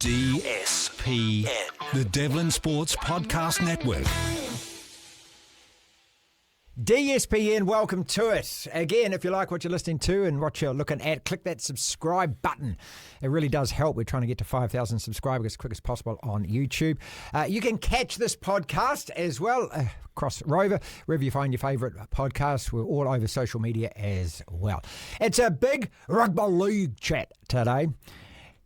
DSPN, the Devlin Sports Podcast Network. DSPN, welcome to it. Again, if you like what you're listening to and what you're looking at, click that subscribe button. It really does help. We're trying to get to 5,000 subscribers as quick as possible on YouTube. You can catch this podcast as well across Rover, wherever you find your favourite podcasts. We're all over social media as well. It's a big Rugby League chat today,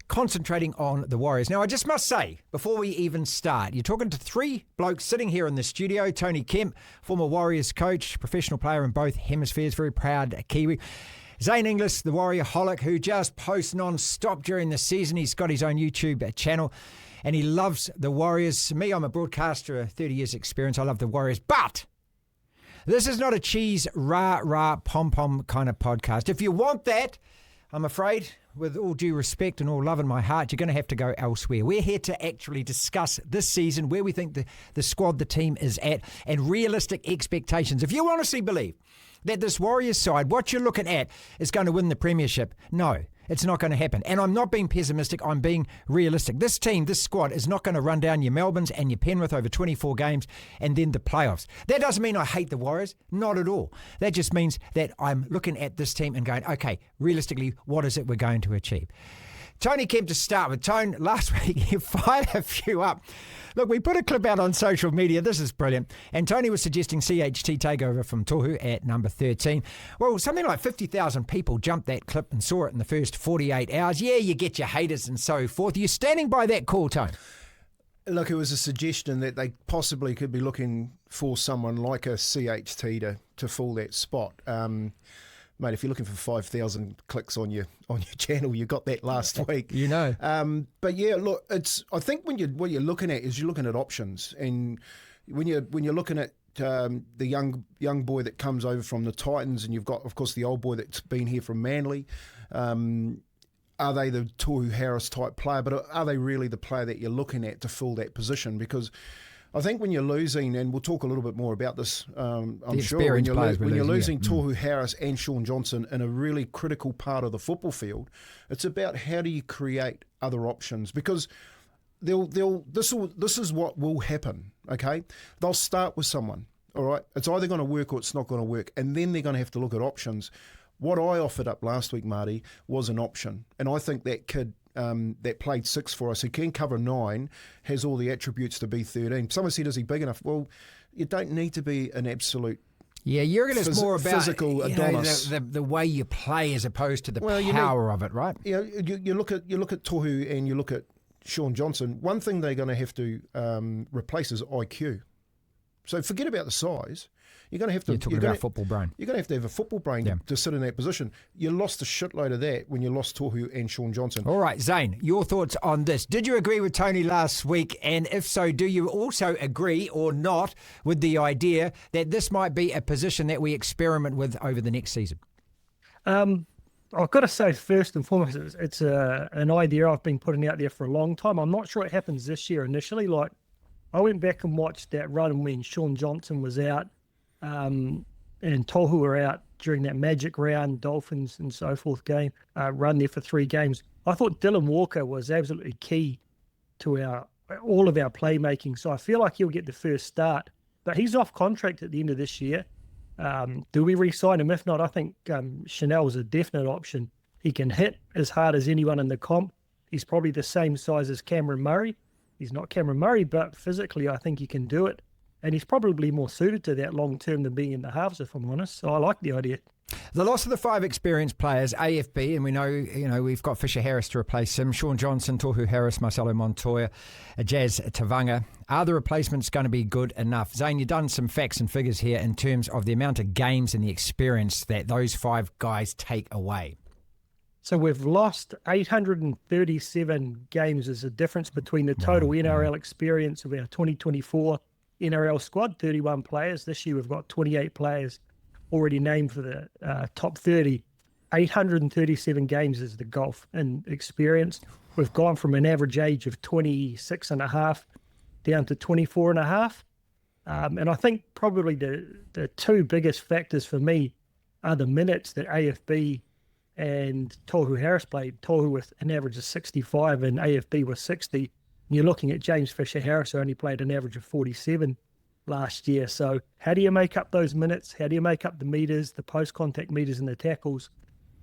concentrating on the Warriors. Now, I just must say, before we even start, you're talking to three blokes sitting here in the studio. Tony Kemp, former Warriors coach, professional player in both hemispheres, very proud Kiwi. Zane Inglis, the Warriorholic, who just posts non-stop during the season. He's got his own YouTube channel, and he loves the Warriors. Me, I'm a broadcaster, 30 years experience. I love the Warriors, but this is not a cheese, rah-rah, pom-pom kind of podcast. If you want that, I'm afraid, with all due respect and all love in my heart, you're going to have to go elsewhere. We're here to actually discuss this season, where we think the squad, the team is at, and realistic expectations. If you honestly believe that this Warriors side, what you're looking at, is going to win the premiership, no, it's not going to happen. And I'm not being pessimistic, I'm being realistic. This team, this squad, is not going to run down your Melbournes and your Penrith over 24 games and then the playoffs. That doesn't mean I hate the Warriors, not at all. That just means that I'm looking at this team and going, okay, realistically, what is it we're going to achieve? Tony Kemp to start with. Tone, last week you fired a few up. Look, we put a clip out on social media. This is brilliant. And Tony was suggesting CHT takeover from Tohu at number 13. Well, something like 50,000 people jumped that clip and saw it in the first 48 hours. Yeah, you get your haters and so forth. Are you standing by that call, Tone? Look, it was a suggestion that they possibly could be looking for someone like a CHT to fill that spot. Mate, if you're looking for 5,000 clicks on your channel, you got that last week. You know. But yeah, look, I think what you're looking at is you're looking at options, and when you're looking at the young boy that comes over from the Titans, and you've got, of course, the old boy that's been here from Manly. Are they the Tohu Harris type player? But are they really the player that you're looking at to fill that position? Because I think when you're losing, and we'll talk a little bit more about this, I'm sure, when you're losing Tohu Harris and Shaun Johnson in a really critical part of the football field, it's about how do you create other options, because this is what will happen, okay? They'll start with someone, all right? It's either going to work or it's not going to work, and then they're going to have to look at options. What I offered up last week, Marty, was an option, and I think that kid that played 6 for us, who can cover 9, has all the attributes to be 13. Someone said, is he big enough? Well, you don't need to be an absolute Jurgen, more about physical Adonis. The way you play as opposed to the power of it, right? Yeah, you look at Tohu and you look at Shaun Johnson. One thing they're going to have to replace is IQ. So forget about the size. You're going to have to. You're talking about football brain. You're going to have a football brain to sit in that position. You lost a shitload of that when you lost Tohu and Shaun Johnson. All right, Zane, your thoughts on this? Did you agree with Tony last week? And if so, do you also agree or not with the idea that this might be a position that we experiment with over the next season? I've got to say, first and foremost, it's an idea I've been putting out there for a long time. I'm not sure it happens this year initially. Like, I went back and watched that run when Shaun Johnson was out. And Tohu were out during that magic round, Dolphins and so forth game, run there for 3 games. I thought Dylan Walker was absolutely key to all of our playmaking. So I feel like he'll get the first start. But he's off contract at the end of this year. Do we re-sign him? If not, I think Chanel's a definite option. He can hit as hard as anyone in the comp. He's probably the same size as Cameron Murray. He's not Cameron Murray, but physically I think he can do it. And he's probably more suited to that long term than being in the halves, if I'm honest. So I like the idea. The loss of the 5 experienced players, AFB, and we know, we've got Fisher Harris to replace him, Shaun Johnson, Tohu Harris, Marcelo Montoya, Jazz Tavanga. Are the replacements going to be good enough? Zane, you've done some facts and figures here in terms of the amount of games and the experience that those 5 guys take away. So we've lost 837 games as a difference between the total NRL experience of our 2024 NRL squad, 31 players. This year we've got 28 players already named for the top 30. 837 games is the golf in experience. We've gone from an average age of 26 and a half down to 24 and a half. And I think probably the 2 biggest factors for me are the minutes that AFB and Tohu Harris played, Tohu with an average of 65 and AFB was 60. And you're looking at James Fisher-Harris, who only played an average of 47 last year. So how do you make up those minutes? How do you make up the meters, the post-contact meters and the tackles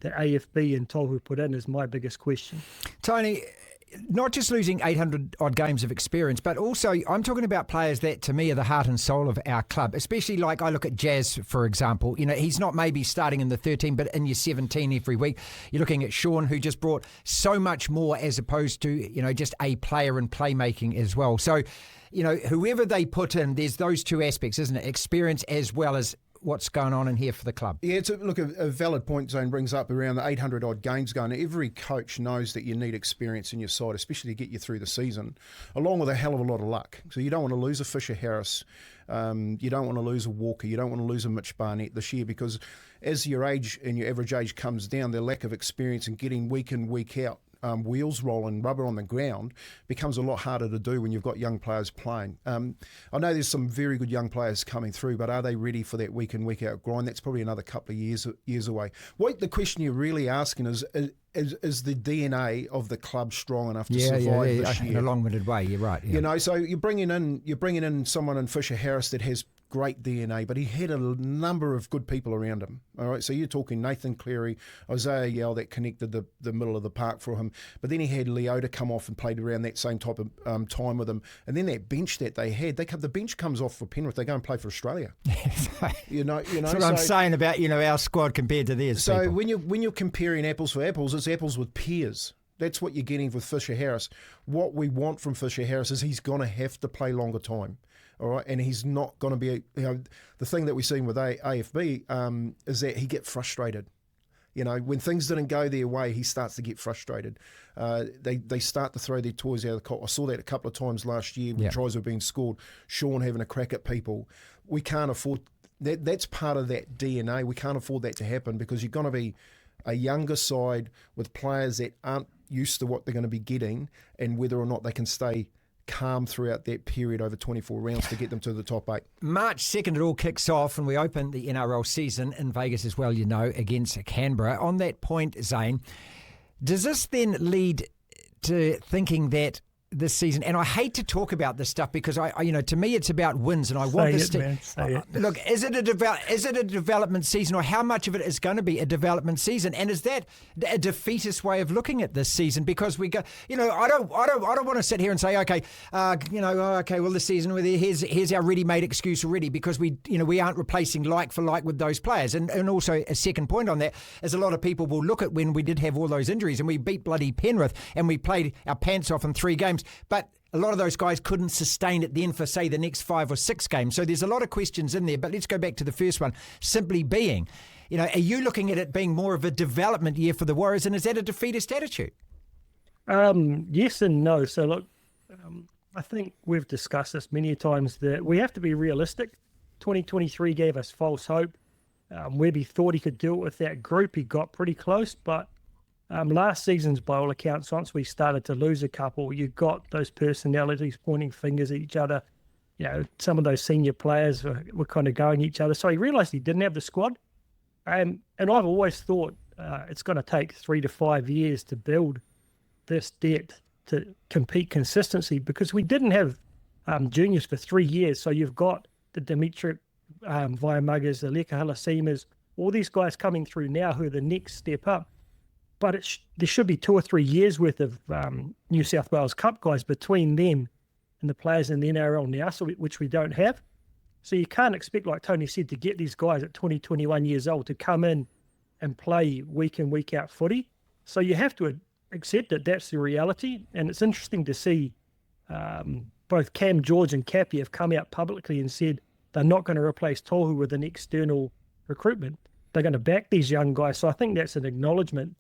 that AFB and Tohu put in is my biggest question. Tony, not just losing 800 odd games of experience, but also I'm talking about players that to me are the heart and soul of our club, especially like I look at Jazz, for example. You know, he's not maybe starting in the 13, but in your 17 every week. You're looking at Sean, who just brought so much more as opposed to, you know, just a player and playmaking as well. So, you know, whoever they put in, there's those two aspects, isn't it? Experience as well as what's going on in here for the club. Yeah, it's a valid point Zane brings up around the 800 odd games going. Every coach knows that you need experience in your side, especially to get you through the season, along with a hell of a lot of luck. So you don't want to lose a Fisher Harris, you don't want to lose a Walker, you don't want to lose a Mitch Barnett this year, because as your age and your average age comes down, the lack of experience and getting week in, week out, wheels rolling, rubber on the ground, becomes a lot harder to do when you've got young players playing. I know there's some very good young players coming through, but are they ready for that week in, week out grind? That's probably another couple of years away. What the question you're really asking is the DNA of the club strong enough to survive this year? In a long-winded way, you're right. Yeah. You know, so you're bringing in someone in Fisher Harris that has great DNA, but he had a number of good people around him. All right, so you're talking Nathan Cleary, Isaiah Yell that connected the middle of the park for him, but then he had Leota come off and played around that same type of time with him, and then that bench that they had, the bench comes off for Penrith, they go and play for Australia. you know. That's what I'm saying about our squad compared to theirs. So people. when you're comparing apples for apples, it's apples with pears. That's what you're getting with Fisher Harris. What we want from Fisher Harris is he's going to have to play longer time. All right, and he's not going to be, the thing that we've seen with AFB is that he gets frustrated. You know, when things didn't go their way, he starts to get frustrated. They start to throw their toys out of the cot. I saw that a couple of times last year when tries were being scored. Sean having a crack at people. We can't afford that. That's part of that DNA. We can't afford that to happen, because you're going to be a younger side with players that aren't used to what they're going to be getting, and whether or not they can stay calm throughout that period over 24 rounds to get them to the top 8. March 2nd, it all kicks off, and we open the NRL season in Vegas as well, against Canberra. On that point, Zane, does this then lead to thinking that this season, and I hate to talk about this stuff because I to me it's about wins, and I want this to look. Is it a development season, or how much of it is going to be a development season? And is that a defeatist way of looking at this season? Because we go, I don't want to sit here and say, okay, well, this season here's our ready-made excuse already, because we aren't replacing like for like with those players. And also a second point on that is a lot of people will look at when we did have all those injuries and we beat bloody Penrith and we played our pants off in 3 games. But a lot of those guys couldn't sustain it then for, say, the next 5 or 6 games. So there's a lot of questions in there. But let's go back to the first one, simply being, are you looking at it being more of a development year for the Warriors, and is that a defeatist attitude? Yes and no. So, look, I think we've discussed this many times that we have to be realistic. 2023 gave us false hope. Webby thought he could do it with that group. He got pretty close, but last season's, by all accounts, once we started to lose a couple, you got those personalities pointing fingers at each other. Some of those senior players were kind of going at each other. So he realised he didn't have the squad. And I've always thought it's going to take 3 to 5 years to build this depth to compete consistency, because we didn't have juniors for 3 years. So you've got the Dimitri Vaimagas, the Leka Halasimas, all these guys coming through now who are the next step up. But there should be 2 or 3 years worth of New South Wales Cup guys between them and the players in the NRL now, which we don't have. So you can't expect, like Tony said, to get these guys at 20, 21 years old to come in and play week in, week out footy. So you have to accept that that's the reality. And it's interesting to see both Cam, George and Cappy have come out publicly and said they're not going to replace Tohu with an external recruitment. They're going to back these young guys. So I think that's an acknowledgement.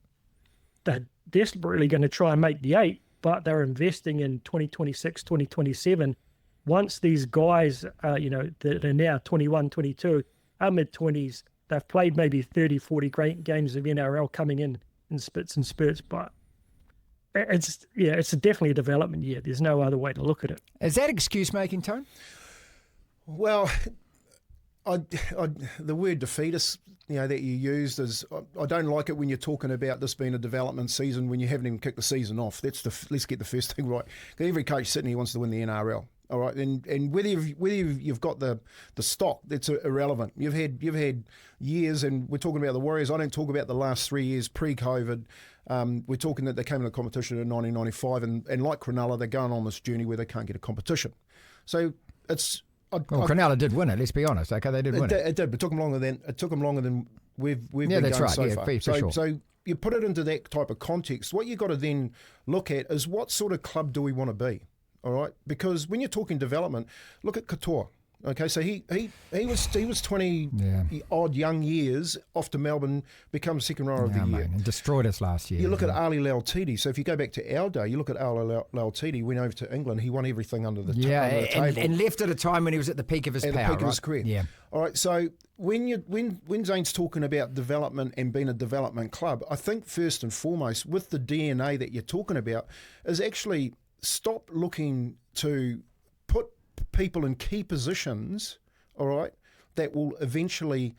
They're desperately going to try and make the 8, but they're investing in 2026, 2027. Once these guys, that are now 21, 22, are mid-20s, they've played maybe 30, 40 great games of NRL coming in spits and spurts, but it's definitely a development year. There's no other way to look at it. Is that excuse-making, Tone? Well, the word defeatist, that you used is, I don't like it when you're talking about this being a development season when you haven't even kicked the season off. Let's get the first thing right. Every coach sitting here wants to win the NRL. All right, and whether you've got the stock, that's irrelevant. You've had years, and we're talking about the Warriors. I don't talk about the last 3 years pre-COVID. We're talking that they came to the competition in 1995, and like Cronulla, they're going on this journey where they can't get a competition. So it's. Cronulla did win it. Let's be honest. Okay, they did win it. It did, but it took them longer than we've been going so far. For sure. So you put it into that type of context. What you got to then look at is what sort of club do we want to be. All right, because when you're talking development, look at Katoa. Okay, so he was 20 odd young years off to Melbourne, becomes second rower of the year, and destroyed us last year. You look at Ali Lautiti. So if you go back to our day, you look at Ali Lautiti. Went over to England. He won everything under the table, and left at a time when he was at the peak of his power, the peak of his career. Yeah. All right. So when Zane's talking about development and being a development club, I think first and foremost with the DNA that you're talking about is actually stop looking to put people in key positions, all right, that will eventually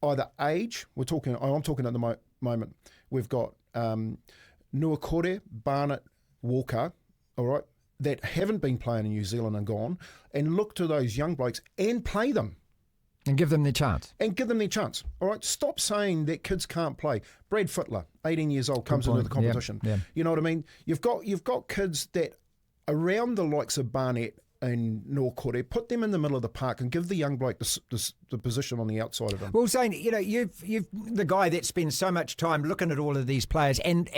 either age. I'm talking at the moment. We've got Nuakore, Barnett, Walker, all right, that haven't been playing in New Zealand and gone, and look to those young blokes and play them. And give them their chance. All right, stop saying that kids can't play. Brad Fittler, 18 years old, comes into the competition. Yeah. You know what I mean? You've got kids that around the likes of Barnett and Nuakore, put them in the middle of the park and give the young bloke the position on the outside of them. Well, Zane, you've the guy that spends so much time looking at all of these players and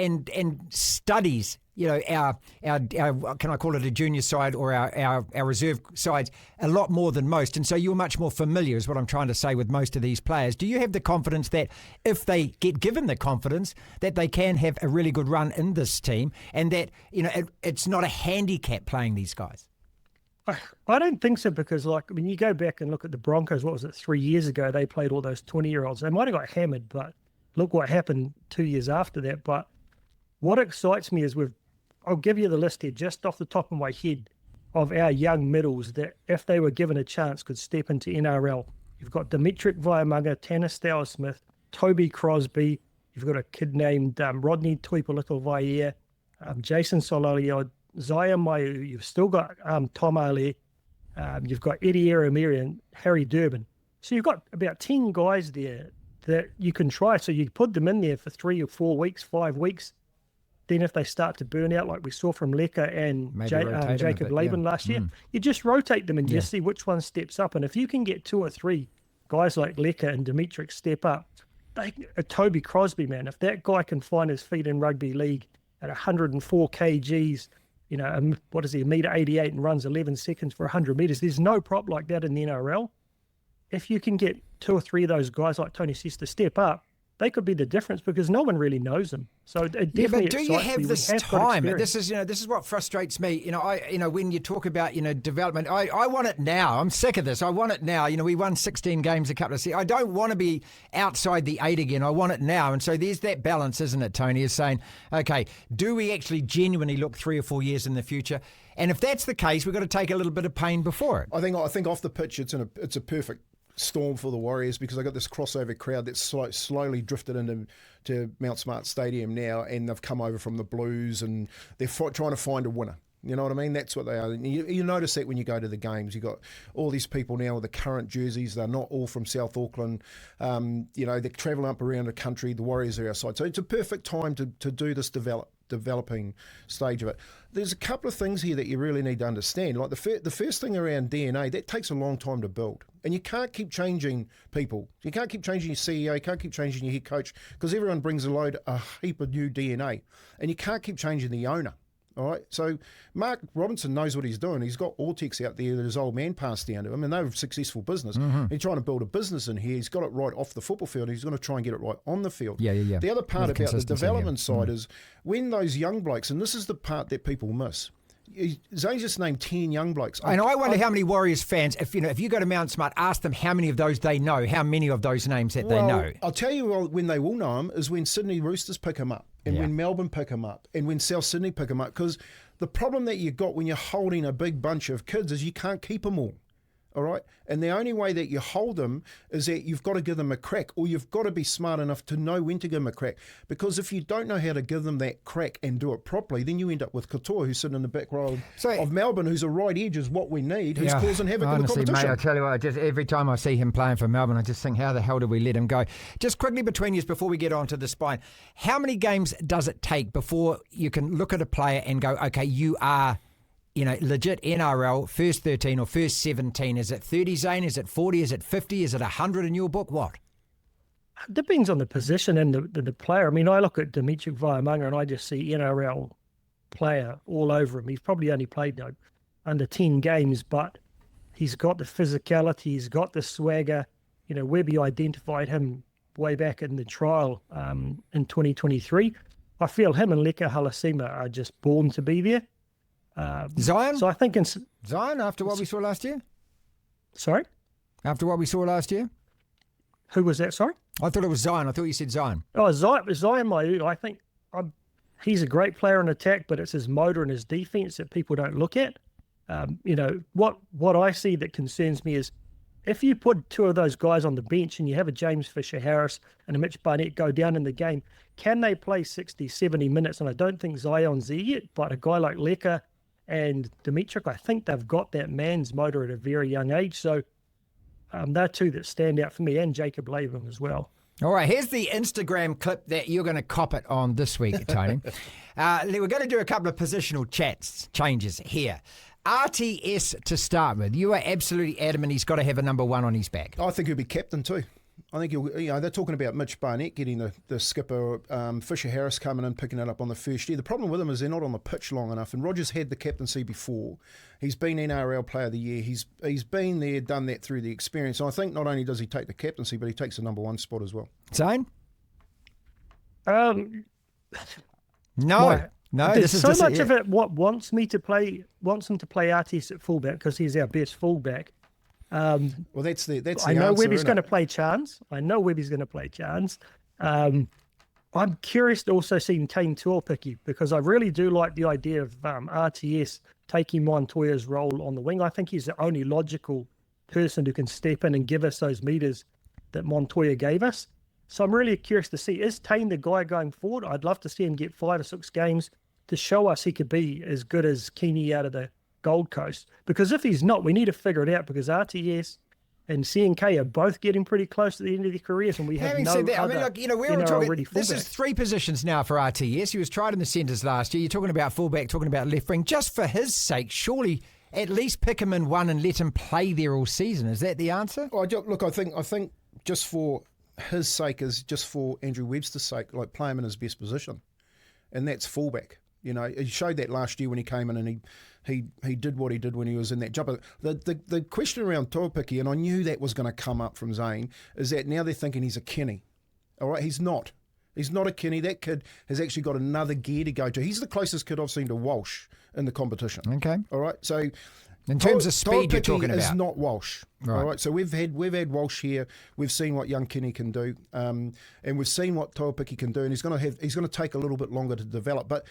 studies, our can I call it a junior side or our reserve sides a lot more than most, and so you're much more familiar, is what I'm trying to say, with most of these players. Do you have the confidence that if they get given the confidence that they can have a really good run in this team, and that it's not a handicap playing these guys? I don't think so, because you go back and look at the Broncos, what was it, 3 years ago, they played all those 20-year-olds. They might have got hammered, but look what happened 2 years after that. But what excites me is I'll give you the list here just off the top of my head of our young middles that, if they were given a chance, could step into NRL. You've got Dimitri Vaiamaga, Tanner Stowell-Smith, Toby Crosby. You've got a kid named Rodney Tuipolito-Vaiea, Jason Sololio, Zaya Maiu. You've still got Tom Ali. You've got Eddie Aramiri and Harry Durbin. So you've got about 10 guys there that you can try. So you put them in there for 3 or 4 weeks, 5 weeks. Then if they start to burn out, like we saw from Leka and Jacob Laban last year, you just rotate them and just see which one steps up. And if you can get 2 or 3 guys like Leka and Dimitri step up, Toby Crosby, man, if that guy can find his feet in rugby league at 104 kgs, what is he, 1.88 metre and runs 11 seconds for 100 metres. There's no prop like that in the NRL. If you can get 2 or 3 of those guys like Tony says to step up, they could be the difference, because no one really knows them. So it definitely but do you have this time? This is what frustrates me. When you talk about development, I want it now. I'm sick of this. I want it now. We won 16 games a couple of seasons. I don't want to be outside the 8 again. I want it now. And so there's that balance, isn't it, Tony? Is saying, okay, do we actually genuinely look 3 or 4 years in the future? And if that's the case, we've got to take a little bit of pain before it. I think off the pitch, it's a perfect storm for the Warriors, because I got this crossover crowd that's slowly drifted into Mount Smart Stadium now, and they've come over from the Blues, and they're trying to find a winner. You know what I mean? That's what they are. You notice that when you go to the games. You've got all these people now with the current jerseys. They're not all from South Auckland. They're travelling up around the country. The Warriors are our side. So it's a perfect time to do this developing stage of it. There's a couple of things here that you really need to understand. Like the first thing around DNA, that takes a long time to build. And you can't keep changing people. You can't keep changing your CEO, you can't keep changing your head coach, because everyone brings a heap of new DNA. And you can't keep changing the owner. All right, so Mark Robinson knows what he's doing. He's got Ortex out there that his old man passed down to him, and they're a successful business. Mm-hmm. He's trying to build a business in here. He's got it right off the football field. He's going to try and get it right on the field. Yeah. The other part about the development side is when those young blokes, and this is the part that people miss. Zane just named 10 young blokes. And I wonder how many Warriors fans, if you go to Mount Smart, ask them how many of those they know, how many of those names that they know. I'll tell you when they will know them is when Sydney Roosters pick them up, and when Melbourne pick them up, and when South Sydney pick them up, because the problem that you got when you're holding a big bunch of kids is you can't keep them all. all right? And the only way that you hold them is that you've got to give them a crack, or you've got to be smart enough to know when to give them a crack. Because if you don't know how to give them that crack and do it properly, then you end up with Katoa, who's sitting in the back row of Melbourne, who's a right edge, is what we need, who's causing havoc in the competition. Mate, I tell you what, just every time I see him playing for Melbourne, I just think, how the hell did we let him go? Just quickly between you, before we get on to the spine, how many games does it take before you can look at a player and go, okay, you are, legit NRL, first 13 or first 17? Is it 30, Zane? Is it 40? Is it 50? Is it 100 in your book? What? It depends on the position and the player. I mean, I look at Dimitri Vaiamanga and I just see NRL player all over him. He's probably only played under 10 games, but he's got the physicality, he's got the swagger. Webby identified him way back in the trial in 2023. I feel him and Leka Halasima are just born to be there. Zion? So I think Zion, after what we saw last year? Sorry? After what we saw last year? Who was that, sorry? I thought it was Zion. I thought you said Zion. Oh, Zion Maiu, I think he's a great player in attack, but it's his motor and his defence that people don't look at. What I see that concerns me is if you put two of those guys on the bench and you have a James Fisher-Harris and a Mitch Barnett go down in the game, can they play 60, 70 minutes? And I don't think Zion's there yet, but a guy like Leka and Dimitri, I think they've got that man's motor at a very young age. So they're two that stand out for me, and Jacob Latham as well. All right, here's the Instagram clip that you're going to cop it on this week, Tony. We're going to do a couple of positional changes here. RTS to start with. You are absolutely adamant he's got to have a number one on his back. I think he'll be captain too. I think they're talking about Mitch Barnett getting the skipper, Fisher-Harris coming in, picking it up on the first year. The problem with him is they're not on the pitch long enough, and Roger's had the captaincy before. He's been NRL Player of the Year. He's been there, done that through the experience. And I think not only does he take the captaincy, but he takes the number one spot as well. Zane? No. This is so much of it wants him to play RTS at fullback because he's our best fullback. Well, that's the I know answer, Webby's going to play Chance. I'm curious to also see Kane Tuopiki because I really do like the idea of RTS taking Montoya's role on the wing. I think he's the only logical person who can step in and give us those meters that Montoya gave us. So I'm really curious to see, is Tane the guy going forward? I'd love to see him get 5 or 6 games to show us he could be as good as Keeney out of the Gold Coast. Because if he's not, we need to figure it out because RTS and CNK are both getting pretty close to the end of their careers, and we have no other. I mean, look, we're all talking. This is 3 positions now for RTS. He was tried in the centres last year. You're talking about fullback, talking about left wing. Just for his sake, surely at least pick him in one and let him play there all season. Is that the answer? Look, I think just for his sake is just for Andrew Webster's sake, like play him in his best position, and that's fullback. He showed that last year when he came in and he did what he did when he was in that jumper. The question around Tuopiki, and I knew that was going to come up from Zane, is that now they're thinking he's a Kenny. All right, he's not. He's not a Kenny. That kid has actually got another gear to go to. He's the closest kid I've seen to Walsh in the competition. Okay. All right, so in terms of speed, you're talking about. Is not Walsh. Right. All right. So we've had Walsh here. We've seen what young Kenny can do, and we've seen what Tuopiki can do, and he's going to take a little bit longer to develop. But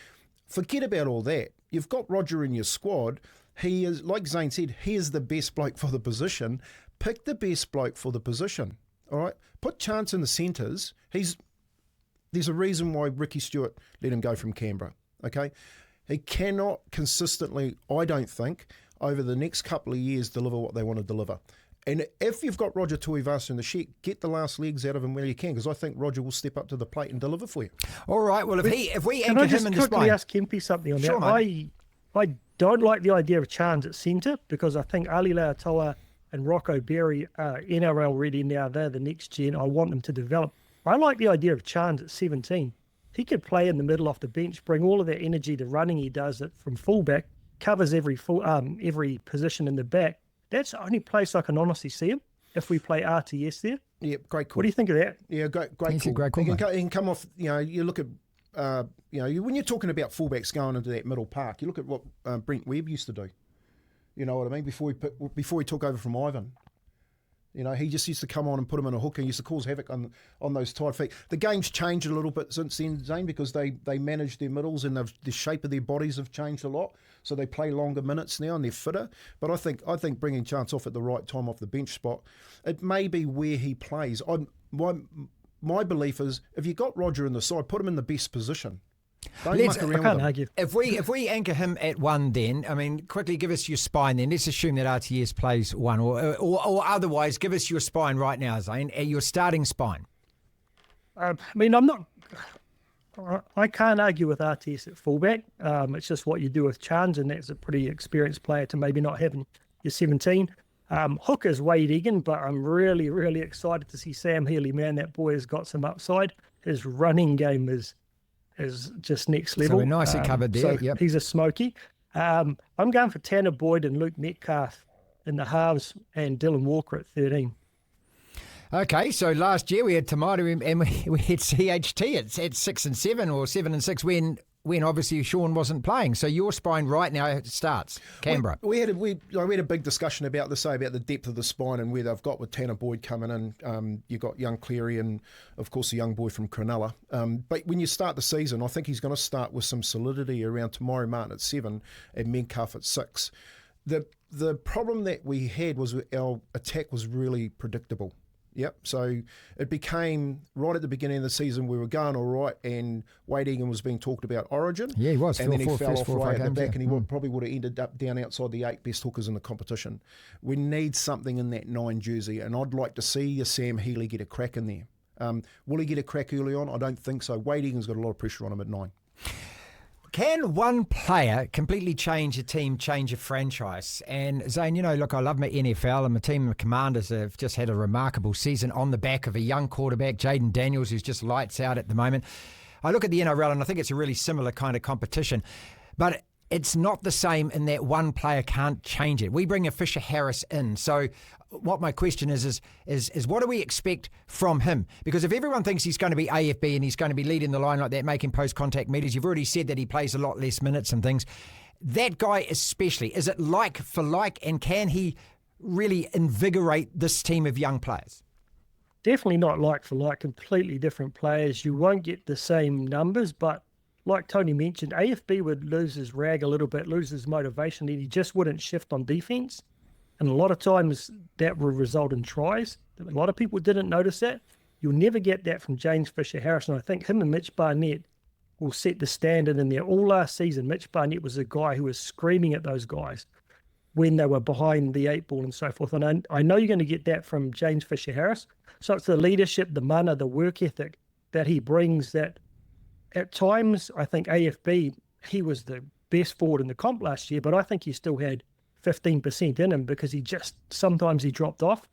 forget about all that. You've got Roger in your squad. He is, like Zane said, he is the best bloke for the position. Pick the best bloke for the position. All right. Put Chance in the centres. There's a reason why Ricky Stewart let him go from Canberra. Okay. He cannot consistently, I don't think, over the next couple of years deliver what they want to deliver. And if you've got Roger Tuivasa in the sheet, get the last legs out of him where you can, because I think Roger will step up to the plate and deliver for you. All right. Well, if we anchor him in the spine, can I just quickly ask Kempy something on sure, that? Mate. I don't like the idea of Chance at centre because I think Ali Leatoa and Rocco Berry are NRL ready now. They're the next gen. I want them to develop. I like the idea of Chance at 17. He could play in the middle off the bench, bring all of that energy to running he does it from fullback, covers every position in the back. That's the only place I can honestly see him if we play RTS there. Yeah, great call. What do you think of that? Yeah, great He's call. a great call, he can come off, you look at, when you're talking about fullbacks going into that middle park, you look at what Brent Webb used to do. You know what I mean? Before he took over from Ivan. You know, he just used to come on and put him in a hook and used to cause havoc on those tight feet. The game's changed a little bit since then, Zane, because they manage their middles and the shape of their bodies have changed a lot. So they play longer minutes now and they're fitter. But I think bringing Chance off at the right time off the bench spot, it may be where he plays. My belief is if you got Roger in the side, put him in the best position. Don't muck around I can't with him. argue. If we anchor him at 1, then I mean, quickly give us your spine. Then let's assume that RTS plays 1, or otherwise, give us your spine right now, Zane. Your starting spine. I mean, I can't argue with RTS at fullback. It's just what you do with Chance, and that's a pretty experienced player to maybe not have in your 17. Hook is Wade Egan, but I'm really, really excited to see Sam Healy. Man, that boy has got some upside. His running game is just next level. So we're nicely covered there. So he's a smoky. I'm going for Tanner Boyd and Luke Metcalf in the halves and Dylan Walker at 13. Okay, so last year we had Tomato and we had CHT at 6 and 7 or 7 and 6 when obviously Sean wasn't playing. So your spine right now starts Canberra. We had a big discussion about the depth of the spine and where they've got with Tanner Boyd coming in. You've got young Cleary and, of course, the young boy from Cronulla. But when you start the season, I think he's going to start with some solidity around Tamari Martin at 7 and Metcalf at 6. The problem that we had was our attack was really predictable. Yep. So it became right at the beginning of the season we were going all right, and Wade Egan was being talked about Origin. Yeah, he was. And then he fell off right at the back, yeah. and he probably would have ended up down outside the 8 best hookers in the competition. We need something in that 9 jersey, and I'd like to see Sam Healy get a crack in there. Will he get a crack early on? I don't think so. Wade Egan's got a lot of pressure on him at 9. Can one player completely change a team, change a franchise? And Zane, you know, look, I love my NFL and my team of Commanders have just had a remarkable season on the back of a young quarterback, Jaden Daniels, who's just lights out at the moment. I look at the NRL and I think it's a really similar kind of competition, but it's not the same in that one player can't change it. We bring a Fisher Harris in. So what my question is what do we expect from him? Because if everyone thinks he's going to be AFB and he's going to be leading the line like that, making post-contact meters, you've already said that he plays a lot less minutes and things. That guy especially, is it like for like, and can he really invigorate this team of young players? Definitely not like for like, completely different players. You won't get the same numbers, but like Tony mentioned, AFB would lose his rag a little bit, lose his motivation, and he just wouldn't shift on defence. And a lot of times that will result in tries. A lot of people didn't notice that. You'll never get that from James Fisher-Harris. And I think him and Mitch Barnett will set the standard in there. All last season, Mitch Barnett was a guy who was screaming at those guys when they were behind the 8 ball and so forth. And I know you're going to get that from James Fisher-Harris. So it's the leadership, the mana, the work ethic that he brings that at times, I think AFB, he was the best forward in the comp last year, but I think he still had 15% in him because sometimes he dropped off.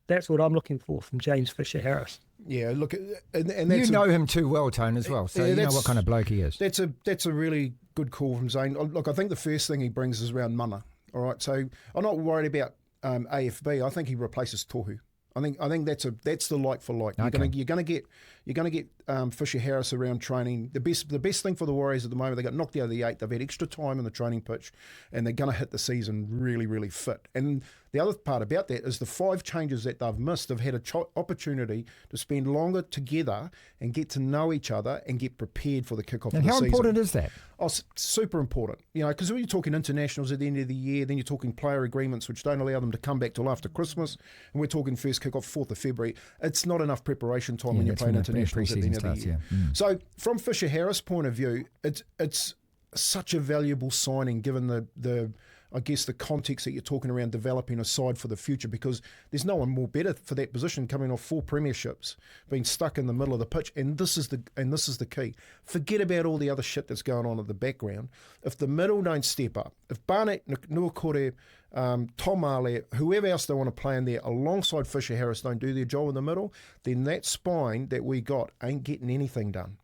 That's what I'm looking for from James Fisher-Harris. Yeah, look, and that's you know him too well, Tone, as well, so you know what kind of bloke he is. That's a really good call from Zane. Look, I think the first thing he brings is around mana. All right, so I'm not worried about AFB. I think he replaces Tohu. I think that's the like for like. Okay. You're gonna get Fisher Harris around training. The best thing for the Warriors at the moment, they got knocked out of the 8. They've had extra time in the training pitch, and they're gonna hit the season really, really fit. And the other part about that is the 5 changes that they've missed. They've had an opportunity to spend longer together and get to know each other and get prepared for the kickoff of the season. And how important is that? Oh, super important. You know, because when you're talking internationals at the end of the year, then you're talking player agreements which don't allow them to come back till after Christmas, and we're talking first kickoff 4th of February. It's not enough preparation time when you're playing internationals at the end of the year. Yeah. So from Fisher Harris' point of view, it's such a valuable signing given the I guess the context that you're talking around developing a side for the future, because there's no one more better for that position, coming off 4 premierships, being stuck in the middle of the pitch, and this is the key. Forget about all the other shit that's going on in the background. If the middle don't step up, if Barnett, Nuakore, Tom Ale, whoever else they want to play in there alongside Fisher Harris don't do their job in the middle, then that spine that we got ain't getting anything done.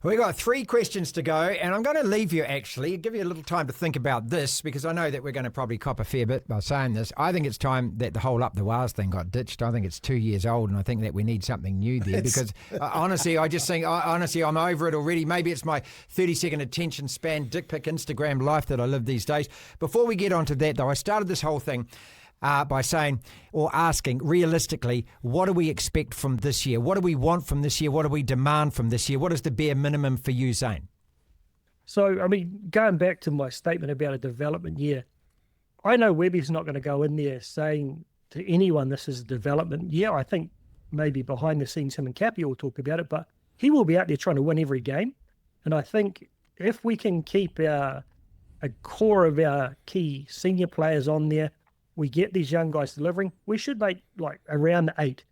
We've got 3 questions to go, and I'm going to leave you, actually, give you a little time to think about this, because I know that we're going to probably cop a fair bit by saying this. I think it's time that the whole Up the Wires thing got ditched. I think it's 2 years old, and I think that we need something new there, because honestly, I just think, I'm over it already. Maybe it's my 30-second attention span, dick pic Instagram life that I live these days. Before we get onto that, though, I started this whole thing by saying or asking realistically, what do we expect from this year? What do we want from this year? What do we demand from this year? What is the bare minimum for you, Zane? So, I mean, going back to my statement about a development year, I know Webby's not going to go in there saying to anyone this is a development year. I think maybe behind the scenes him and Cappy will talk about it, but he will be out there trying to win every game. And I think if we can keep a core of our key senior players on there, we get these young guys delivering, we should make like around the 8.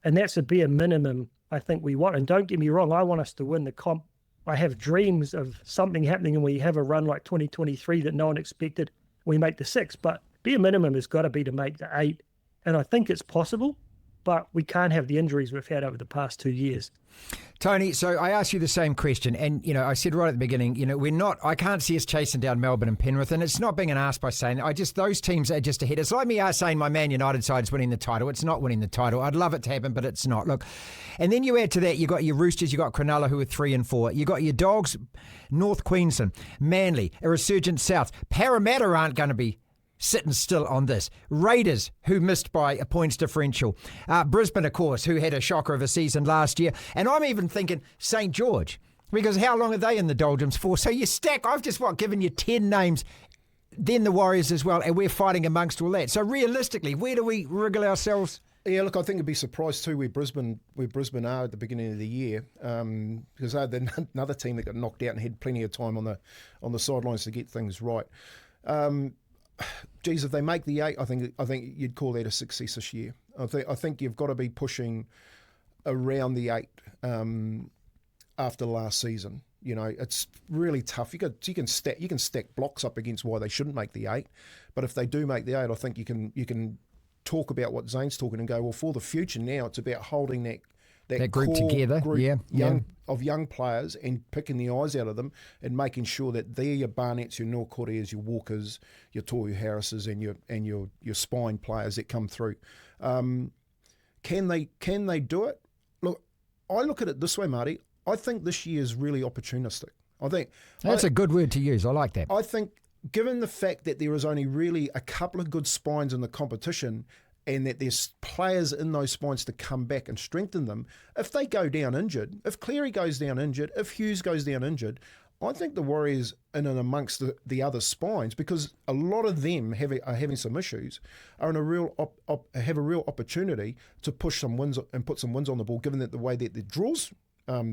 And that's a bare minimum I think we want. And don't get me wrong, I want us to win the comp. I have dreams of something happening and we have a run like 2023 that no one expected. We make the 6, but bare minimum has got to be to make the 8. And I think it's possible, but we can't have the injuries we've had over the past 2 years. Tony, so I asked you the same question, and I said right at the beginning, I can't see us chasing down Melbourne and Penrith, and it's not being an ass by saying those teams are just ahead. It's like me saying my Man United side is winning the title. It's not winning the title. I'd love it to happen, but it's not. Look, and then you add to that, you got your Roosters, you got Cronulla who are 3 and 4, you got your Dogs, North Queensland, Manly, a resurgent South. Parramatta aren't going to be sitting still on this. Raiders, who missed by a points differential. Brisbane, of course, who had a shocker of a season last year. And I'm even thinking St. George, because how long are they in the doldrums for? So you stack, I've just given you 10 names, then the Warriors as well, and we're fighting amongst all that. So realistically, where do we wriggle ourselves? Yeah, look, I think it'd be surprised too where Brisbane are at the beginning of the year, because they're another team that got knocked out and had plenty of time on the sidelines to get things right. Geez, if they make the 8, I think you'd call that a success this year. I think you've got to be pushing around the 8 after last season. It's really tough. You can stack blocks up against why they shouldn't make the 8, but if they do make the 8, I think you can talk about what Zane's talking and go, well, for the future now, it's about holding that group together, of young players and picking the eyes out of them and making sure that they're your Barnetts, your Norcoreas, your Walkers, your Toru Harrises and your spine players that come through. Can they do it? Look, I look at it this way, Marty. I think this year is really opportunistic. That's a good word to use. I like that. I think given the fact that there is only really a couple of good spines in the competition, and that there's players in those spines to come back and strengthen them. If they go down injured, if Cleary goes down injured, if Hughes goes down injured, I think the Warriors in and amongst the other spines, because a lot of them are having some issues, are in a real have a real opportunity to push some wins and put some wins on the ball, given that the way that the draws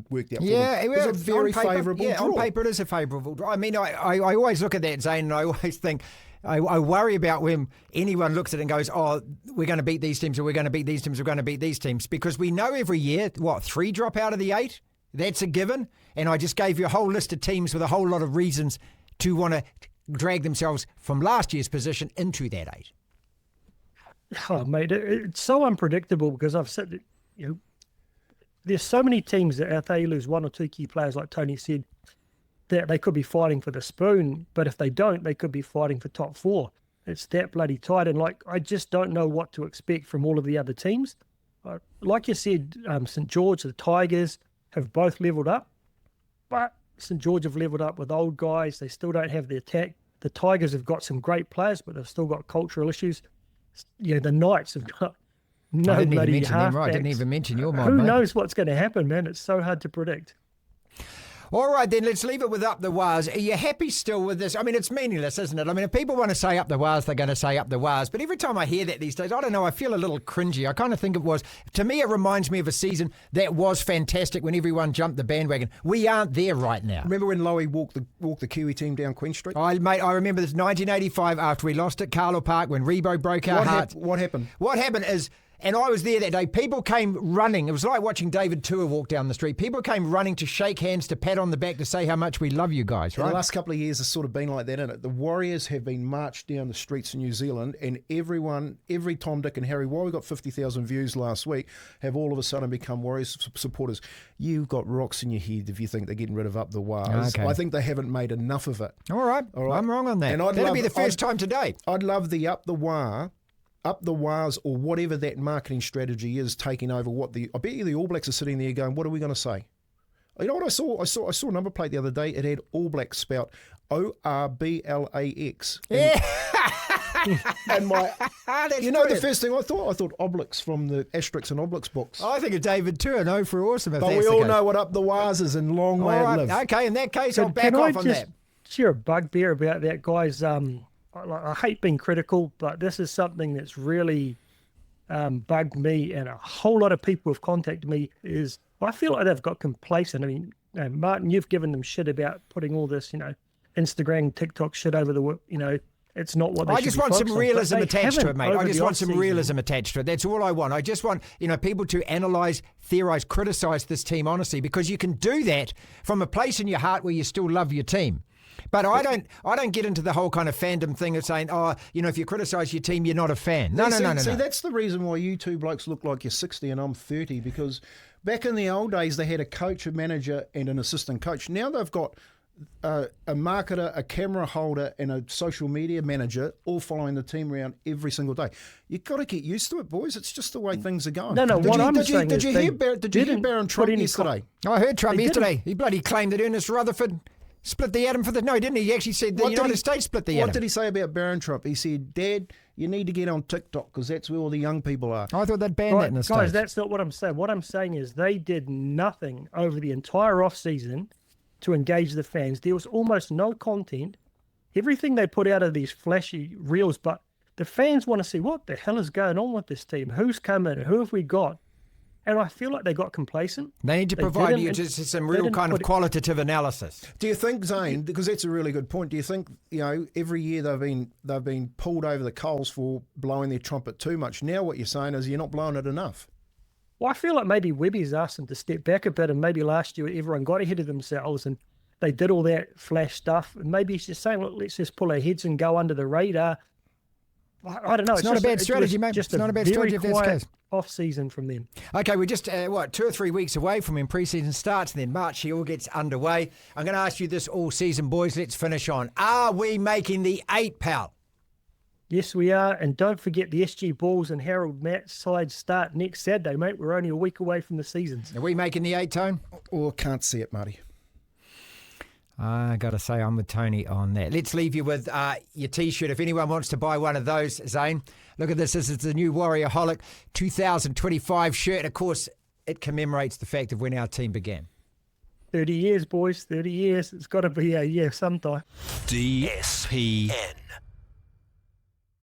worked out for them. It was a very favourable draw. On paper it is a favourable draw. I mean, I always look at that, Zane, and I always think, I worry about when anyone looks at it and goes, oh, we're going to beat these teams, or we're going to beat these teams, we're going to beat these teams, because we know every year, 3 drop out of the 8? That's a given. And I just gave you a whole list of teams with a whole lot of reasons to want to drag themselves from last year's position into that 8. Oh, mate, it's so unpredictable, because I've said, there's so many teams that if they lose 1 or 2 key players, like Tony said, that they could be fighting for the spoon, but if they don't, they could be fighting for top 4. It's that bloody tight, and I just don't know what to expect from all of the other teams. Like you said, St. George, the Tigers have both levelled up, but St. George have levelled up with old guys. They still don't have the attack. The Tigers have got some great players, but they've still got cultural issues. The Knights have got no bloody halfbacks. I didn't even mention your mind. Who knows what's going to happen, man? It's so hard to predict. All right, then, let's leave it with Up the Wires. Are you happy still with this? I mean, it's meaningless, isn't it? I mean, if people want to say Up the Wires, they're going to say Up the Wires. But every time I hear that these days, I don't know, I feel a little cringy. I kind of think to me, it reminds me of a season that was fantastic when everyone jumped the bandwagon. We aren't there right now. Remember when Lowy walked the Kiwi team down Queen Street? I remember this 1985 after we lost at Carlo Park when Rebo broke our hearts. What happened? What happened is, and I was there that day, people came running. It was like watching David Tua walk down the street. People came running to shake hands, to pat on the back, to say how much we love you guys, right? The last couple of years has sort of been like that, isn't it? The Warriors have been marched down the streets of New Zealand, and every Tom, Dick and Harry, while we got 50,000 views last week, have all of a sudden become Warriors supporters. You've got rocks in your head if you think they're getting rid of Up the Wires. Okay. I think they haven't made enough of it. All right. I'm wrong on that. And that'll be the first time today. I'd love the Up the Wires, or whatever that marketing strategy is, taking over I bet you the All Blacks are sitting there going, what are we going to say? You know what I saw? I saw a number plate the other day. It had All Blacks spout Orblax. Yeah. And my, That's you know, the brilliant. first thing I thought Obelix from the Asterix and Obelix books. I think of David too, and for awesome. If But that's we the all case. know what up the wires is, and long All may it right, live. okay. In that case, So I'll back can I off on just that. share a bugbear about that, guys? I hate being critical, but this is something that's really bugged me, and a whole lot of people have contacted me. Is I feel like they've got complacent. I mean, Martin, you've given them shit about putting all this, Instagram, TikTok shit over the, it's not what they I should just be want some focused on, but realism they attached to it, haven't mate. I over just the want some off-season. realism attached to it. That's all I want. I just want, people to analyse, theorise, criticise this team honestly, because you can do that from a place in your heart where you still love your team. But I don't get into the whole kind of fandom thing of saying, if you criticise your team, you're not a fan. No. See, that's the reason why you two blokes look like you're 60 and I'm 30, because back in the old days, they had a coach, a manager, and an assistant coach. Now they've got a marketer, a camera holder, and a social media manager all following the team around every single day. You've got to get used to it, boys. It's just the way things are going. No, Did what you, I'm did you, saying did is you they hear Did you hear didn't Baron put Trump any yesterday? I heard Trump They yesterday. He bloody claimed that Ernest Rutherford split the atom for the... No, he didn't. He actually said the What did United he- States split the What atom. did he say about Baron Trump? He said, Dad, you need to get on TikTok because that's where all the young people are. I thought they'd ban that in the Guys, States. that's not what I'm saying. What I'm saying is they did nothing over the entire off-season to engage the fans. There was almost no content. Everything they put out of these flashy reels, but the fans want to see what the hell is going on with this team. Who's coming? Who have we got? And I feel like they got complacent. They need to They provide didn't- you just some they real didn't kind of put it- qualitative analysis. Do you think, Zane, because that's a really good point, do you think, every year they've been pulled over the coals for blowing their trumpet too much? Now what you're saying is you're not blowing it enough. Well, I feel like maybe Webby's asked them to step back a bit, and maybe last year everyone got ahead of themselves and they did all that flash stuff. And maybe he's just saying, look, let's just pull our heads and go under the radar. I don't know. It's not a bad strategy, mate. Just It's not a bad strategy if that's the case. Off-season from them. Okay, we're just, 2 or 3 weeks away from when pre-season starts, and then March here all gets underway. I'm going to ask you this all season, boys. Let's finish on. Are we making the 8, pal? Yes, we are. And don't forget the SG Bulls and Harold Matt side start next Saturday, mate. We're only a week away from the seasons. Are we making the 8, Tone? Or can't see it, Marty. I got to say, I'm with Tony on that. Let's leave you with your T-shirt. If anyone wants to buy one of those, Zane, look at this. This is the new Warriorholic 2025 shirt. Of course, it commemorates the fact of when our team began. 30 years, boys. 30 years. It's got to be a year sometime. DSPN.